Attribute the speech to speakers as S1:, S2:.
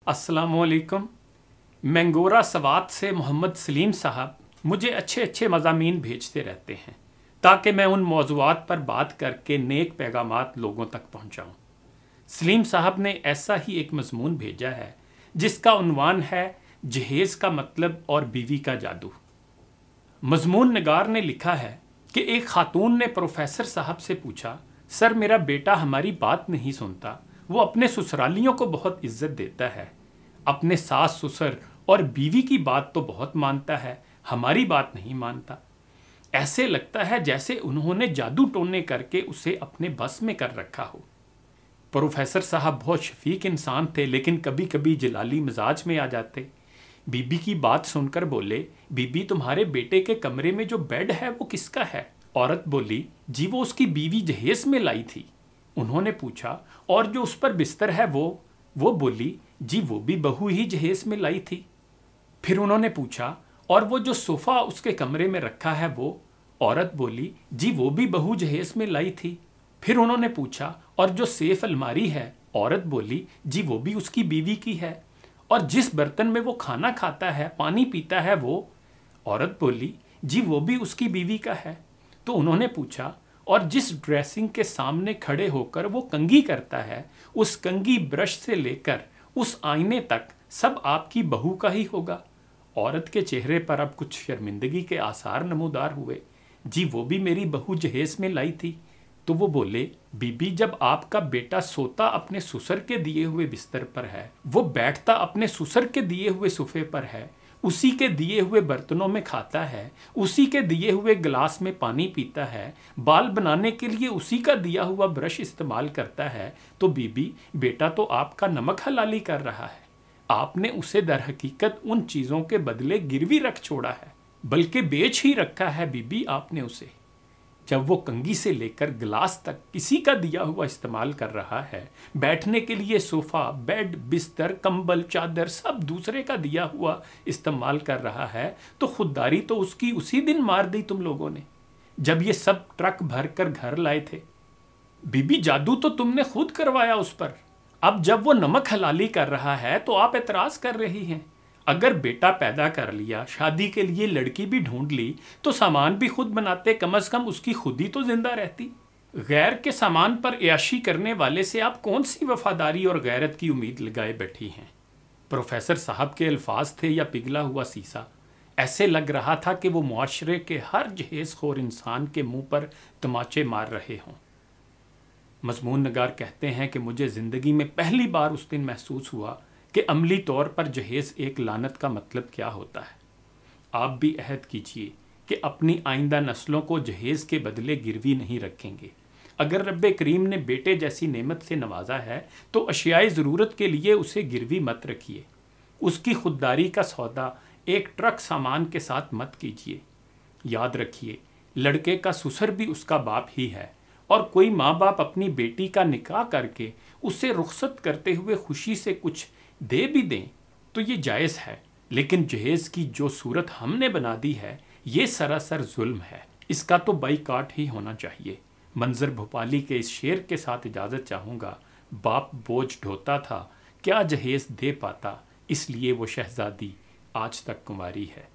S1: अस्सलाम वालेकुम। मैंगोरा सवात से मोहम्मद सलीम साहब मुझे अच्छे अच्छे मज़ामीन भेजते रहते हैं ताकि मैं उन मौज़ूआत पर बात करके नेक पैगामात लोगों तक पहुँचाऊँ। सलीम साहब ने ऐसा ही एक मज़मून भेजा है जिसका उन्वान है जहेज़ का मतलब और बीवी का जादू। मज़मून नगार ने लिखा है कि एक खातून ने प्रोफेसर साहब से पूछा, सर मेरा बेटा हमारी बात नहीं सुनता, वो अपने ससुरालियों को बहुत इज्जत देता है, अपने सास ससुर और बीवी की बात तो बहुत मानता है, हमारी बात नहीं मानता। ऐसे लगता है जैसे उन्होंने जादू टोने करके उसे अपने बस में कर रखा हो। प्रोफेसर साहब बहुत शफीक इंसान थे, लेकिन कभी कभी जलाली मिजाज में आ जाते। बीबी की बात सुनकर बोले, बीबी तुम्हारे बेटे के कमरे में जो बेड है वो किसका है? औरत बोली, जी वो उसकी बीवी जहेज में लाई थी। उन्होंने पूछा, और जो उस पर बिस्तर है वो बोली, जी वो भी बहू ही जहेज में लाई थी। फिर उन्होंने पूछा, और वो जो सोफा उसके कमरे में रखा है वो? औरत बोली, जी वो भी बहू जहेज में लाई थी। फिर उन्होंने पूछा, और जो सेफ अलमारी है? औरत बोली, जी वो भी उसकी बीवी की है। और जिस बर्तन में वो खाना खाता है, पानी पीता है वो? औरत बोली, जी वो भी उसकी बीवी का है। तो उन्होंने पूछा, और जिस ड्रेसिंग के सामने खड़े होकर वो कंघी करता है, उस कंघी ब्रश से लेकर उस आईने तक सब आपकी बहू का ही होगा? औरत के चेहरे पर अब कुछ शर्मिंदगी के आसार नमूदार हुए। जी वो भी मेरी बहू जहेज में लाई थी। तो वो बोले, बीबी जब आपका बेटा सोता अपने ससुर के दिए हुए बिस्तर पर है, वो बैठता अपने ससुर के दिए हुए सोफे पर है, उसी के दिए हुए बर्तनों में खाता है, उसी के दिए हुए गिलास में पानी पीता है, बाल बनाने के लिए उसी का दिया हुआ ब्रश इस्तेमाल करता है, तो बीबी बेटा तो आपका नमक हलाली कर रहा है। आपने उसे दर हकीकत उन चीज़ों के बदले गिरवी रख छोड़ा है, बल्कि बेच ही रखा है बीबी आपने उसे। जब वो कंघी से लेकर गिलास तक किसी का दिया हुआ इस्तेमाल कर रहा है, बैठने के लिए सोफा, बेड, बिस्तर, कंबल, चादर सब दूसरे का दिया हुआ इस्तेमाल कर रहा है, तो खुददारी तो उसकी उसी दिन मार दी तुम लोगों ने, जब ये सब ट्रक भर कर घर लाए थे। बीबी जादू तो तुमने खुद करवाया उस पर। अब जब वो नमक हलाली कर रहा है तो आप एतराज कर रही हैं। अगर बेटा पैदा कर लिया, शादी के लिए लड़की भी ढूंढ ली, तो सामान भी खुद बनाते, कम से कम उसकी खुद ही तो जिंदा रहती। गैर के सामान पर याशी करने वाले से आप कौन सी वफादारी और गैरत की उम्मीद लगाए बैठी हैं? प्रोफेसर साहब के अल्फाज थे या पिघला हुआ सीसा। ऐसे लग रहा था कि वो मुआशरे के हर जहेज़खोर इंसान के मुंह पर तमाचे मार रहे हों। मज़मून नगार कहते हैं कि मुझे ज़िंदगी में पहली बार उस दिन महसूस हुआ कि अमली तौर पर जहेज़ एक लानत का मतलब क्या होता है। आप भी अहद कीजिए कि अपनी आइंदा नस्लों को जहेज़ के बदले गिरवी नहीं रखेंगे। अगर रब्बे करीम ने बेटे जैसी नेमत से नवाजा है तो अशियाए ज़रूरत के लिए उसे गिरवी मत रखिए। उसकी खुददारी का सौदा एक ट्रक सामान के साथ मत कीजिए। याद रखिए, लड़के का ससुर भी उसका बाप ही है, और कोई माँ बाप अपनी बेटी का निकाह करके उसे रुखसत करते हुए खुशी से कुछ दे भी दें तो ये जायज़ है, लेकिन जहेज़ की जो सूरत हमने बना दी है ये सरासर जुल्म है। इसका तो बाइकाट ही होना चाहिए। मंजर भोपाली के इस शेर के साथ इजाज़त चाहूँगा। बाप बोझ ढोता था, क्या जहेज़ दे पाता, इसलिए वो शहज़ादी आज तक कुंवारी है।